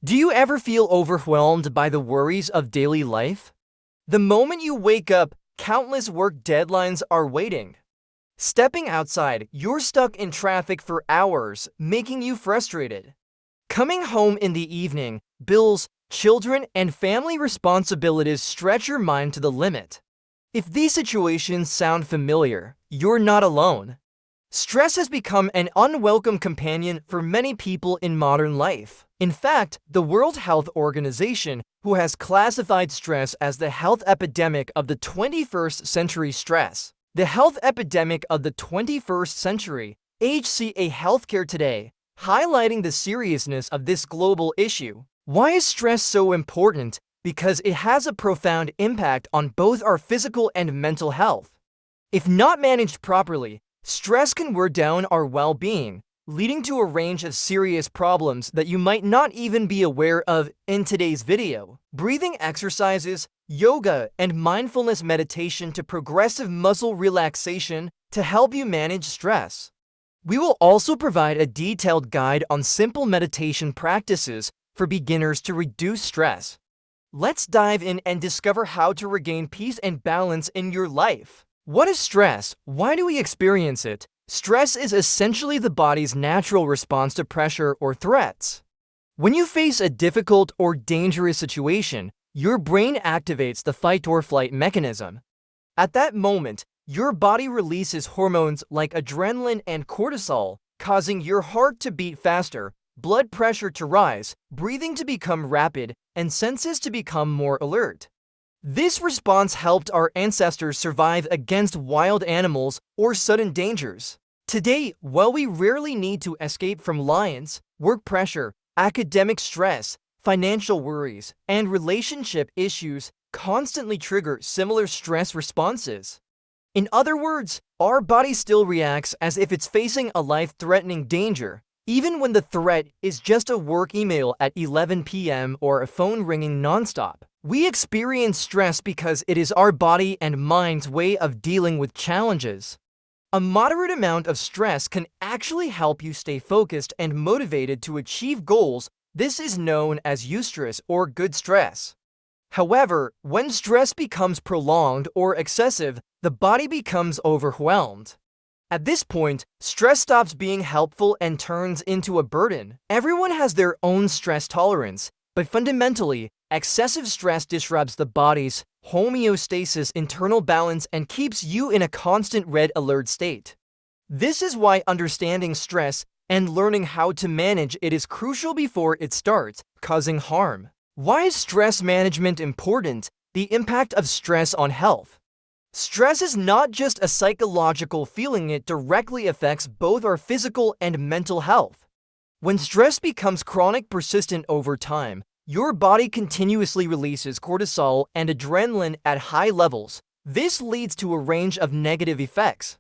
Do you ever feel overwhelmed by the worries of daily life? The moment you wake up, countless work deadlines are waiting. Stepping outside, you're stuck in traffic for hours, making you frustrated. Coming home in the evening, bills, children, and family responsibilities stretch your mind to the limit. If these situations sound familiar, you're not alone. Stress has become an unwelcome companion for many people in modern life. In fact, the World Health Organization, who has classified stress as the health epidemic of the 21st century the health epidemic of the 21st century, HCA Healthcare Today, highlighting the seriousness of this global issue. Why is stress so important? Because it has a profound impact on both our physical and mental health. If not managed properly, stress can wear down our well-being, leading to a range of serious problems that you might not even be aware of in today's video. Breathing exercises, yoga, and mindfulness meditation to progressive muscle relaxation to help you manage stress. We will also provide a detailed guide on simple meditation practices for beginners to reduce stress. Let's dive in and discover how to regain peace and balance in your life. What is stress? Why do we experience it? Stress is essentially the body's natural response to pressure or threats. When you face a difficult or dangerous situation, your brain activates the fight-or-flight mechanism. At that moment, your body releases hormones like adrenaline and cortisol, causing your heart to beat faster, blood pressure to rise, breathing to become rapid, and senses to become more alert. This response helped our ancestors survive against wild animals or sudden dangers. Today, while we rarely need to escape from lions, work pressure, academic stress, financial worries, and relationship issues constantly trigger similar stress responses. In other words, our body still reacts as if it's facing a life-threatening danger, even when the threat is just a work email at 11 p.m. or a phone ringing nonstop. We experience stress because it is our body and mind's way of dealing with challenges. A moderate amount of stress can actually help you stay focused and motivated to achieve goals. This is known as eustress or good stress. However, when stress becomes prolonged or excessive, the body becomes overwhelmed. At this point, stress stops being helpful and turns into a burden. Everyone has their own stress tolerance, but fundamentally, excessive stress disrupts the body's homeostasis, internal balance, and keeps you in a constant red alert state. This is why understanding stress and learning how to manage it is crucial before it starts causing harm. Why is stress management important? The impact of stress on health. Stress is not just a psychological feeling, it directly affects both our physical and mental health. When stress becomes chronic, persistent over time, your body continuously releases cortisol and adrenaline at high levels. This leads to a range of negative effects.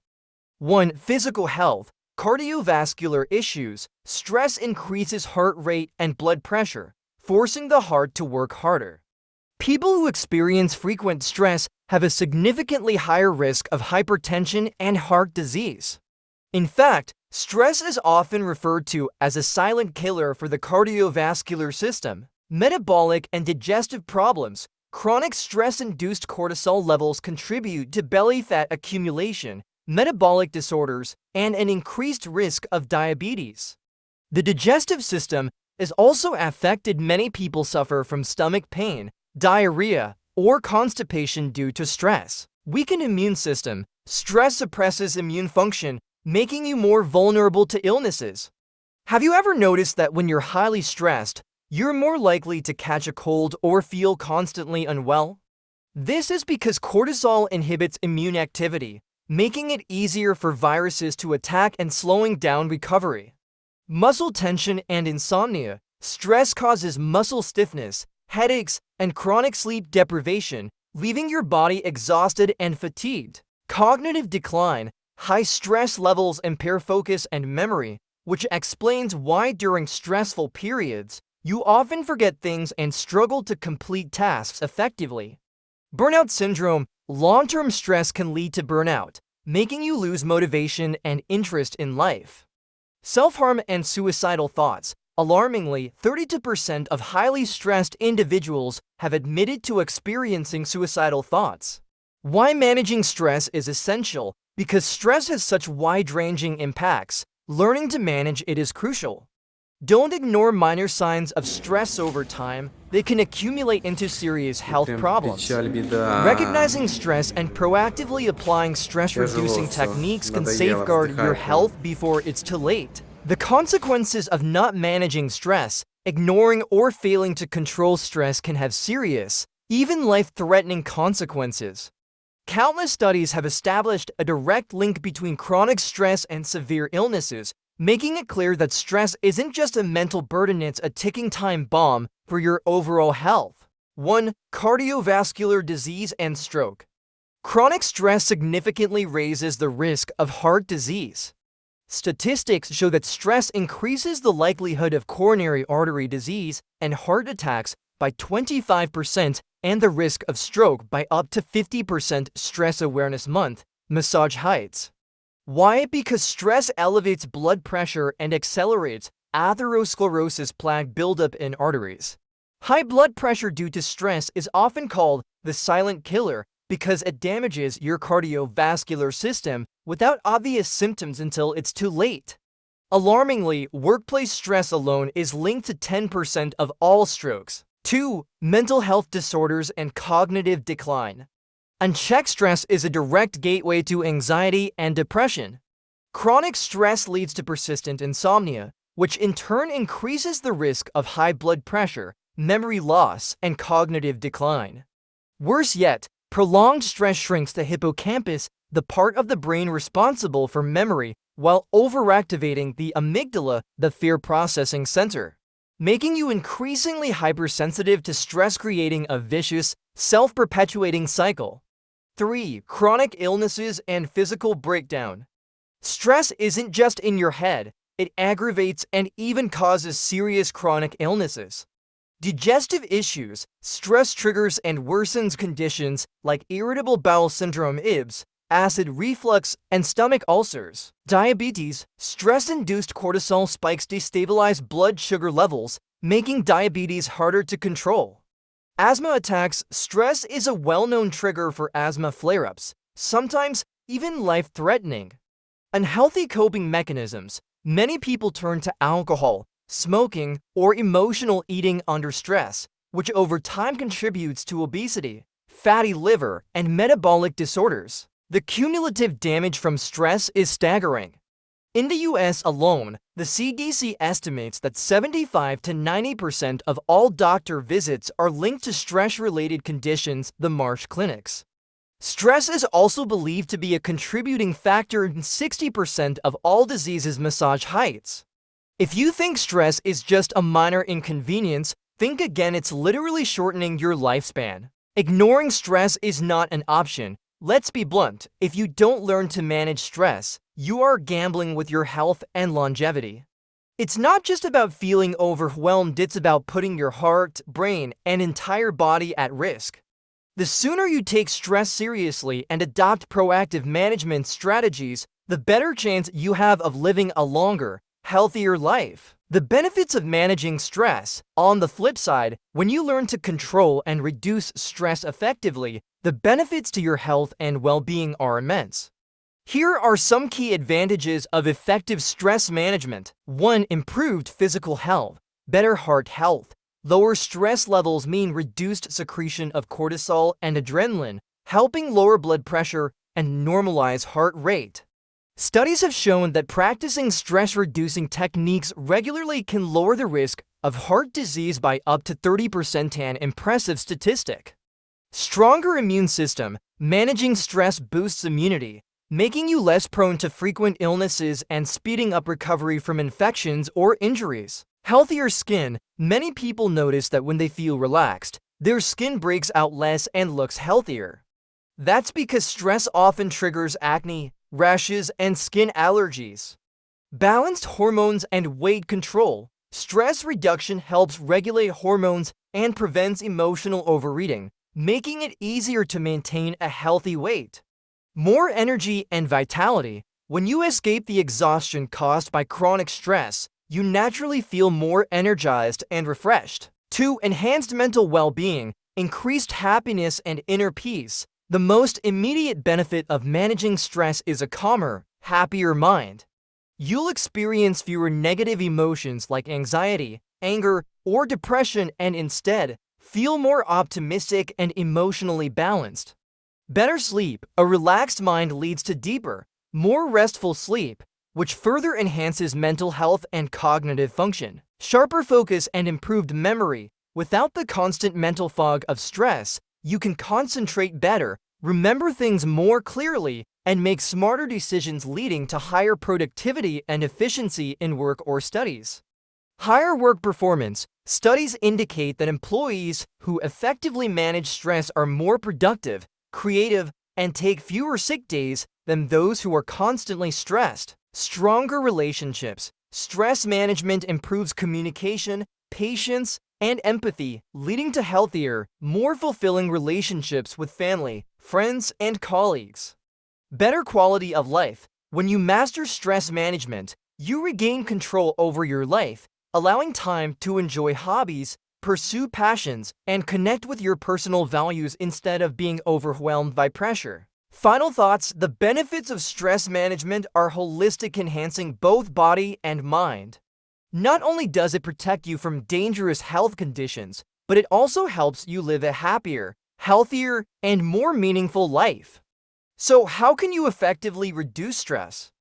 1. Physical health. Cardiovascular issues. Stress increases heart rate and blood pressure, forcing the heart to work harder. People who experience frequent stress have a significantly higher risk of hypertension and heart disease. In fact, stress is often referred to as a silent killer for the cardiovascular system. Metabolic and digestive problems. Chronic stress-induced cortisol levels contribute to belly fat accumulation, metabolic disorders, and an increased risk of diabetes. The digestive system is also affected. Many people suffer from stomach pain, diarrhea, or constipation due to stress. Weakened immune system. Stress suppresses immune function, making you more vulnerable to illnesses. Have you ever noticed that when you're highly stressed, you're more likely to catch a cold or feel constantly unwell? This is because cortisol inhibits immune activity, making it easier for viruses to attack and slowing down recovery. Muscle tension and insomnia. Stress causes muscle stiffness, headaches, and chronic sleep deprivation, leaving your body exhausted and fatigued. Cognitive decline. High stress levels impair focus and memory, which explains why during stressful periods, you often forget things and struggle to complete tasks effectively. Burnout syndrome. Long-term stress can lead to burnout, making you lose motivation and interest in life. Self-harm and suicidal thoughts. Alarmingly, 32% of highly stressed individuals have admitted to experiencing suicidal thoughts. Why managing stress is essential? Because stress has such wide-ranging impacts. Learning to manage it is crucial. Don't ignore minor signs of stress over time. They can accumulate into serious health Прям problems. печаль, беда. Recognizing stress and proactively applying stress-reducing Тяжело все. techniques can Надоело, safeguard your вздыхай прям. health before it's too late. The consequences of not managing stress, ignoring or failing to control stress can have serious, even life-threatening consequences. Countless studies have established a direct link between chronic stress and severe illnesses, making it clear that stress isn't just a mental burden, it's a ticking time bomb for your overall health. 1. Cardiovascular disease and stroke. Chronic stress significantly raises the risk of heart disease. Statistics show that stress increases the likelihood of coronary artery disease and heart attacks by 25% and the risk of stroke by up to 50%. Stress Awareness Month, Massage Heights. Why? Because stress elevates blood pressure and accelerates atherosclerosis plaque buildup in arteries. High blood pressure due to stress is often called the silent killer because it damages your cardiovascular system without obvious symptoms until it's too late. Alarmingly, workplace stress alone is linked to 10% of all strokes. 2. Mental health disorders and cognitive decline. Unchecked stress is a direct gateway to anxiety and depression. Chronic stress leads to persistent insomnia, which in turn increases the risk of high blood pressure, memory loss, and cognitive decline. Worse yet, prolonged stress shrinks the hippocampus, the part of the brain responsible for memory, while overactivating the amygdala, the fear processing center, making you increasingly hypersensitive to stress, creating a vicious, self-perpetuating cycle. 3. Chronic illnesses and physical breakdown. Stress isn't just in your head, it aggravates and even causes serious chronic illnesses. Digestive issues, stress triggers and worsens conditions like irritable bowel syndrome (IBS), acid reflux, and stomach ulcers. Diabetes, stress-induced cortisol spikes destabilize blood sugar levels, making diabetes harder to control. Asthma attacks. Stress is a well-known trigger for asthma flare-ups, sometimes even life-threatening. Unhealthy coping mechanisms. Many people turn to alcohol, smoking, or emotional eating under stress, which over time contributes to obesity, fatty liver, and metabolic disorders. The cumulative damage from stress is staggering. In the US alone, the CDC estimates that 75 to 90% of all doctor visits are linked to stress-related conditions, the Marsh clinics. Stress is also believed to be a contributing factor in 60% of all diseases. Massage Heights. If you think stress is just a minor inconvenience, think again. It's literally shortening your lifespan. Ignoring stress is not an option. Let's be blunt, if you don't learn to manage stress, you are gambling with your health and longevity. It's not just about feeling overwhelmed, it's about putting your heart, brain, and entire body at risk. The sooner you take stress seriously and adopt proactive management strategies, the better chance you have of living a longer, healthier life. The benefits of managing stress. On the flip side, when you learn to control and reduce stress effectively, the benefits to your health and well-being are immense. Here are some key advantages of effective stress management. 1. Improved physical health. Better heart health. Lower stress levels mean reduced secretion of cortisol and adrenaline, helping lower blood pressure and normalize heart rate. Studies have shown that practicing stress-reducing techniques regularly can lower the risk of heart disease by up to 30%, an impressive statistic. Stronger immune system. Managing stress boosts immunity, making you less prone to frequent illnesses and speeding up recovery from infections or injuries. Healthier skin. Many people notice that when they feel relaxed, their skin breaks out less and looks healthier. That's because stress often triggers acne, rashes, and skin allergies. Balanced hormones and weight control. Stress reduction helps regulate hormones and prevents emotional overeating, making it easier to maintain a healthy weight. More energy and vitality. When you escape the exhaustion caused by chronic stress, you naturally feel more energized and refreshed. 2. Enhanced mental well-being, increased happiness and inner peace. The most immediate benefit of managing stress is a calmer, happier mind. You'll experience fewer negative emotions like anxiety, anger, or depression and instead feel more optimistic and emotionally balanced. Better sleep. A relaxed mind leads to deeper, more restful sleep, which further enhances mental health and cognitive function. Sharper focus and improved memory. Without the constant mental fog of stress, you can concentrate better, remember things more clearly, and make smarter decisions leading to higher productivity and efficiency in work or studies. Higher work performance. Studies indicate that employees who effectively manage stress are more productive, creative, and take fewer sick days than those who are constantly stressed. Stronger relationships. Stress management improves communication, patience, and empathy, leading to healthier, more fulfilling relationships with family, friends, and colleagues. Better quality of life. When you master stress management, you regain control over your life, allowing time to enjoy hobbies, pursue passions, and connect with your personal values instead of being overwhelmed by pressure. Final thoughts. The benefits of stress management are holistic, enhancing both body and mind. Not only does it protect you from dangerous health conditions, but it also helps you live a happier, healthier, and more meaningful life. So, how can you effectively reduce stress?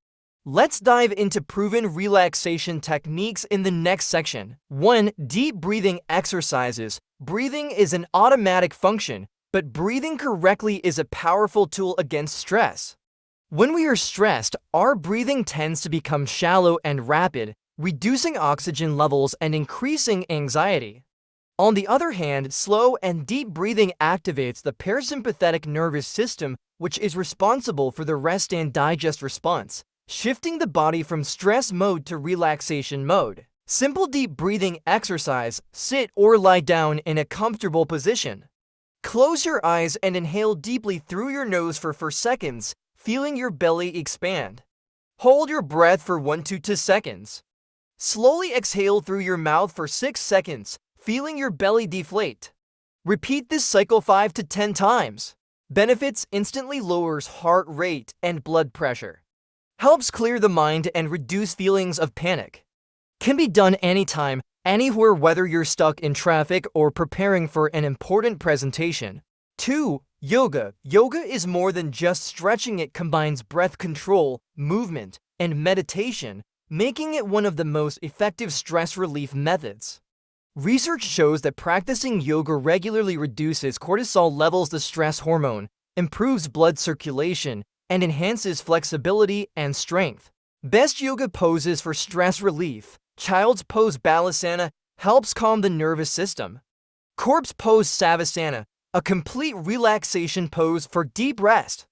Let's dive into proven relaxation techniques in the next section. 1. Deep breathing exercises. Breathing is an automatic function, but breathing correctly is a powerful tool against stress. When we are stressed, our breathing tends to become shallow and rapid, reducing oxygen levels and increasing anxiety. On the other hand, slow and deep breathing activates the parasympathetic nervous system, which is responsible for the rest and digest response, shifting the body from stress mode to relaxation mode. Simple deep breathing exercise. Sit or lie down in a comfortable position. Close your eyes and inhale deeply through your nose for 4 seconds, feeling your belly expand. Hold your breath for 1 to 2 seconds. Slowly exhale through your mouth for 6 seconds, feeling your belly deflate. Repeat this cycle 5 to 10 times. Benefits: instantly lowers heart rate and blood pressure. Helps clear the mind and reduce feelings of panic. Can be done anytime, anywhere, whether you're stuck in traffic or preparing for an important presentation. 2. Yoga. Yoga is more than just stretching. It combines breath control, movement, and meditation, making it one of the most effective stress relief methods. Research shows that practicing yoga regularly reduces cortisol levels, the stress hormone, improves blood circulation, and enhances flexibility and strength. Best yoga poses for stress relief. Child's pose Balasana helps calm the nervous system. Corpse pose Savasana, a complete relaxation pose for deep rest.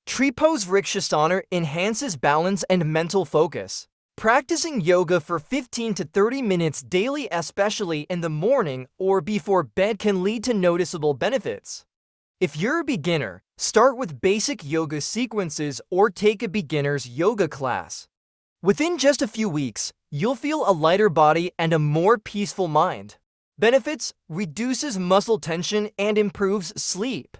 Tree pose Vrikshasana enhances balance and mental focus. Practicing yoga for 15 to 30 minutes daily, especially in the morning or before bed, can lead to noticeable benefits. If you're a beginner, start with basic yoga sequences or take a beginner's yoga class. Within just a few weeks, you'll feel a lighter body and a more peaceful mind. Benefits: reduces muscle tension and improves sleep.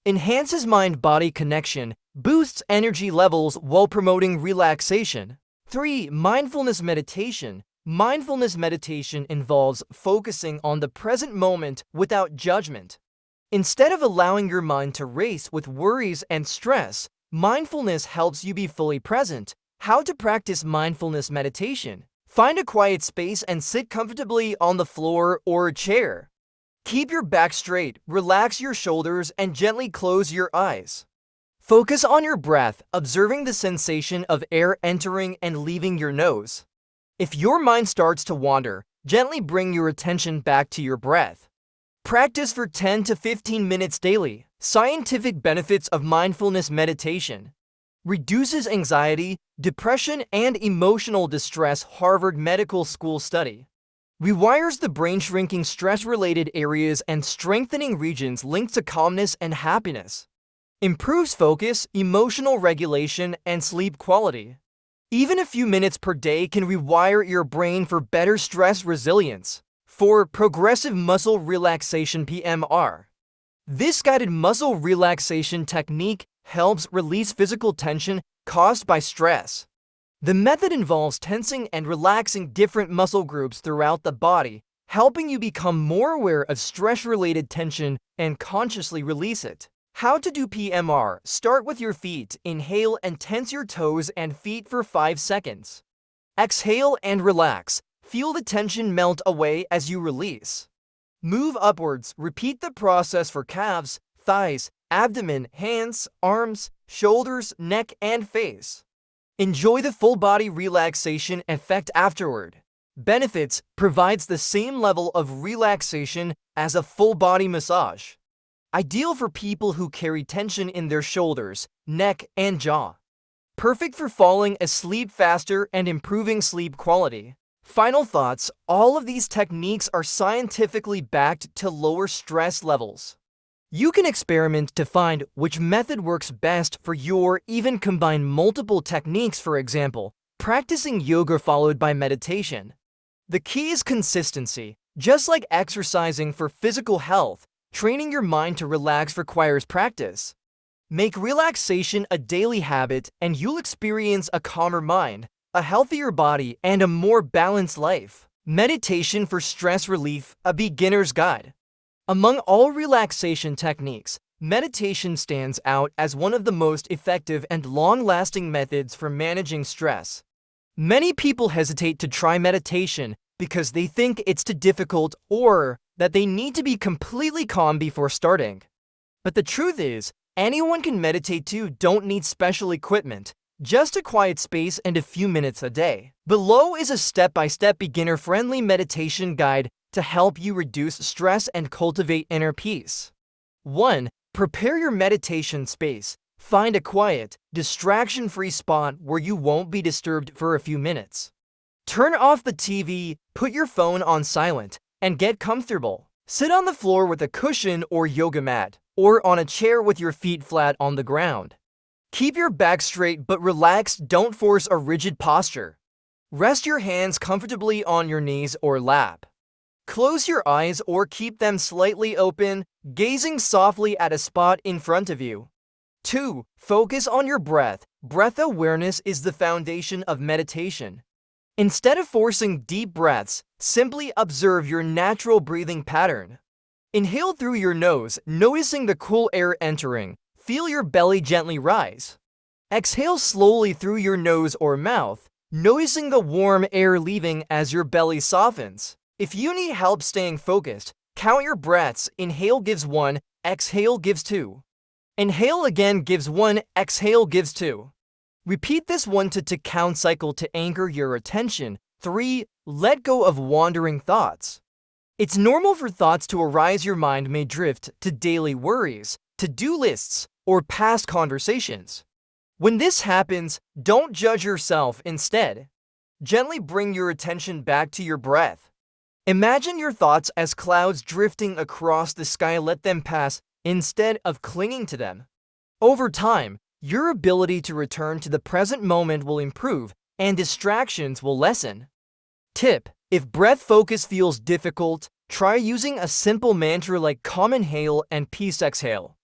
Enhances mind-body connection, boosts energy levels while promoting relaxation. 3. Mindfulness meditation. Mindfulness meditation involves focusing on the present moment without judgment. Instead of allowing your mind to race with worries and stress, mindfulness helps you be fully present. How to practice mindfulness meditation? Find a quiet space and sit comfortably on the floor or a chair. Keep your back straight, relax your shoulders, and gently close your eyes. Focus on your breath, observing the sensation of air entering and leaving your nose. If your mind starts to wander, gently bring your attention back to your breath. Practice for 10 to 15 minutes daily. Scientific benefits of mindfulness meditation: reduces anxiety, depression, and emotional distress. Harvard Medical School study. Rewires the brain, shrinking stress-related areas and strengthening regions linked to calmness and happiness. Improves focus, emotional regulation, and sleep quality. Even a few minutes per day can rewire your brain for better stress resilience. For progressive muscle relaxation PMR. This guided muscle relaxation technique helps release physical tension caused by stress. The method involves tensing and relaxing different muscle groups throughout the body, helping you become more aware of stress-related tension and consciously release it. How to do PMR. Start with your feet. Inhale and tense your toes and feet for 5 seconds. Exhale and relax. Feel the tension melt away as you release. Move upwards. Repeat the process for calves, thighs, abdomen, hands, arms, shoulders, neck, and face. Enjoy the full body relaxation effect afterward. Benefits: provides the same level of relaxation as a full body massage. Ideal for people who carry tension in their shoulders, neck, and jaw. Perfect for falling asleep faster and improving sleep quality. Final thoughts: all of these techniques are scientifically backed to lower stress levels. You can experiment to find which method works best for your, even combine multiple techniques, for example, practicing yoga followed by meditation. The key is consistency. Just like exercising for physical health, training your mind to relax requires practice. Make relaxation a daily habit and you'll experience a calmer mind, a healthier body, and a more balanced life. Meditation for stress relief, a beginner's guide. Among all relaxation techniques, meditation stands out as one of the most effective and long-lasting methods for managing stress. Many people hesitate to try meditation because they think it's too difficult or that they need to be completely calm before starting. But the truth is, anyone can meditate too. Don't need special equipment, just a quiet space and a few minutes a day. Below is a step-by-step beginner-friendly meditation guide to help you reduce stress and cultivate inner peace. 1. Prepare your meditation space. Find a quiet, distraction-free spot where you won't be disturbed for a few minutes. Turn off the TV, put your phone on silent, and get comfortable. Sit on the floor with a cushion or yoga mat, or on a chair with your feet flat on the ground. Keep your back straight but relaxed. Don't force a rigid posture. Rest your hands comfortably on your knees or lap. Close your eyes or keep them slightly open, gazing softly at a spot in front of you. 2. Focus on your breath. Breath awareness is the foundation of meditation. Instead of forcing deep breaths, simply observe your natural breathing pattern. Inhale through your nose, noticing the cool air entering. Feel your belly gently rise. Exhale slowly through your nose or mouth, noticing the warm air leaving as your belly softens. If you need help staying focused, count your breaths. Inhale gives 1, exhale gives 2. Inhale again gives 1, exhale gives 2. Repeat this 1 to count cycle to anchor your attention. 3. Let go of wandering thoughts. It's normal for thoughts to arise. Your mind may drift to daily worries, to-do lists, or past conversations. When this happens, don't judge yourself. Instead, gently bring your attention back to your breath. Imagine your thoughts as clouds drifting across the sky. Let them pass instead of clinging to them. Over time, your ability to return to the present moment will improve and distractions will lessen. Tip: if breath focus feels difficult, try using a simple mantra like calm inhale and peace exhale.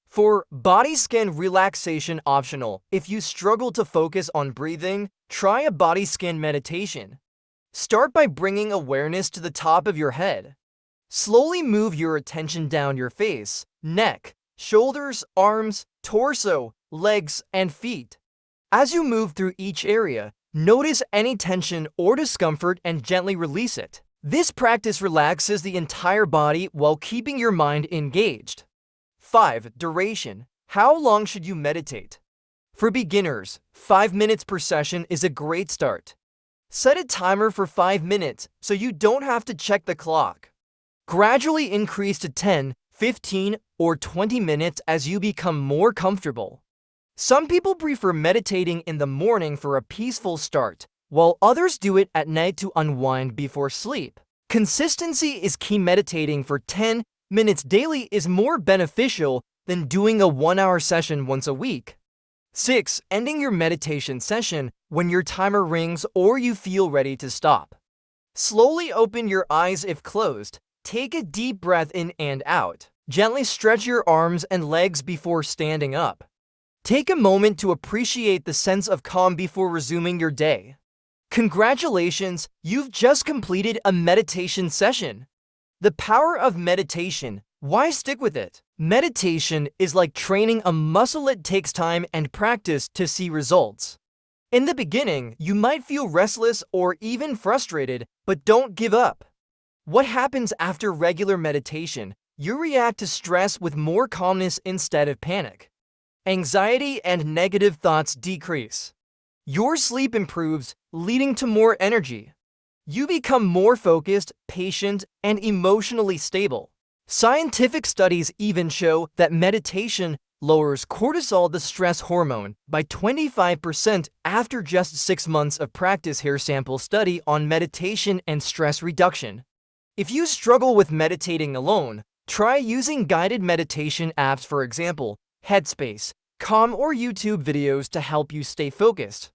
For body scan relaxation optional, if you struggle to focus on breathing, try a body scan meditation. Start by bringing awareness to the top of your head. Slowly move your attention down your face, neck, shoulders, arms, torso, legs, and feet. As you move through each area, notice any tension or discomfort and gently release it. This practice relaxes the entire body while keeping your mind engaged. 5. Duration. How long should you meditate? For beginners, 5 minutes per session is a great start. Set a timer for 5 minutes so you don't have to check the clock. Gradually increase to 10, 15, or 20 minutes as you become more comfortable. Some people prefer meditating in the morning for a peaceful start, while others do it at night to unwind before sleep. Consistency is key. Meditating for 10 minutes daily is more beneficial than doing a 1-hour session once a week. 6. Ending your meditation session when your timer rings or you feel ready to stop. Slowly open your eyes if closed. Take a deep breath in and out. Gently stretch your arms and legs before standing up. Take a moment to appreciate the sense of calm before resuming your day. Congratulations, you've just completed a meditation session. The power of meditation. Why stick with it? Meditation is like training a muscle. It takes time and practice to see results. In the beginning, you might feel restless or even frustrated, but don't give up. What happens after regular meditation? You react to stress with more calmness instead of panic. Anxiety and negative thoughts decrease. Your sleep improves, leading to more energy. You become more focused, patient, and emotionally stable. Scientific studies even show that meditation lowers cortisol, the stress hormone, by 25% after just 6 months of practice. Here, sample study on meditation and stress reduction. If you struggle with meditating alone, try using guided meditation apps, for example, Headspace, Calm, or YouTube videos to help you stay focused.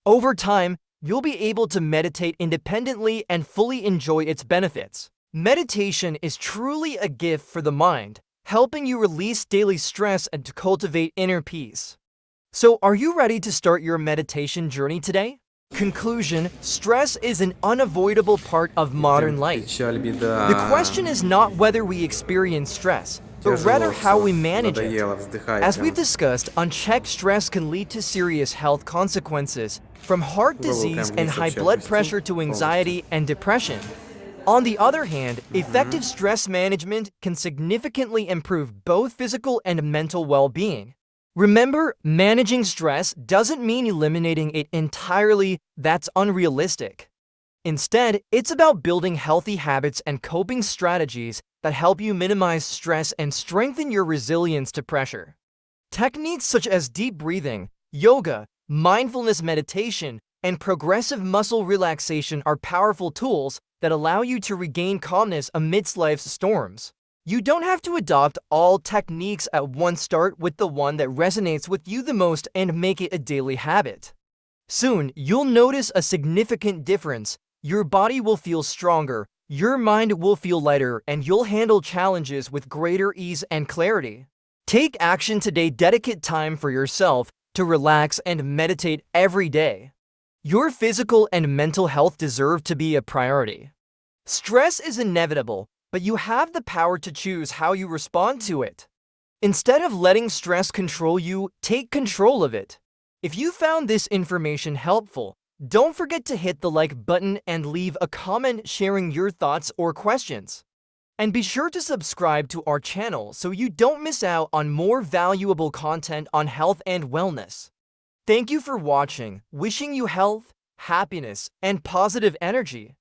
Over time, you'll be able to meditate independently and fully enjoy its benefits. Meditation is truly a gift for the mind, helping you release daily stress and to cultivate inner peace. So, are you ready to start your meditation journey today? Conclusion: stress is an unavoidable part of modern life. The question is not whether we experience stress, but rather how we manage it. As we've discussed, unchecked stress can lead to serious health consequences, from heart disease and high blood pressure to anxiety and depression. On the other hand, effective stress management can significantly improve both physical and mental well-being. Remember, managing stress doesn't mean eliminating it entirely. That's unrealistic. Instead, it's about building healthy habits and coping strategies that help you minimize stress and strengthen your resilience to pressure. Techniques such as deep breathing, yoga, mindfulness meditation, and progressive muscle relaxation are powerful tools that allow you to regain calmness amidst life's storms. You don't have to adopt all techniques at once. Start with the one that resonates with you the most and make it a daily habit. Soon, you'll notice a significant difference. Your body will feel stronger, your mind will feel lighter, and you'll handle challenges with greater ease and clarity. Take action today. Dedicate time for yourself to relax and meditate every day. Your physical and mental health deserve to be a priority. Stress is inevitable, but you have the power to choose how you respond to it. Instead of letting stress control you, take control of it. If you found this information helpful, don't forget to hit the like button and leave a comment sharing your thoughts or questions. And be sure to subscribe to our channel so you don't miss out on more valuable content on health and wellness. Thank you for watching. Wishing you health, happiness, and positive energy.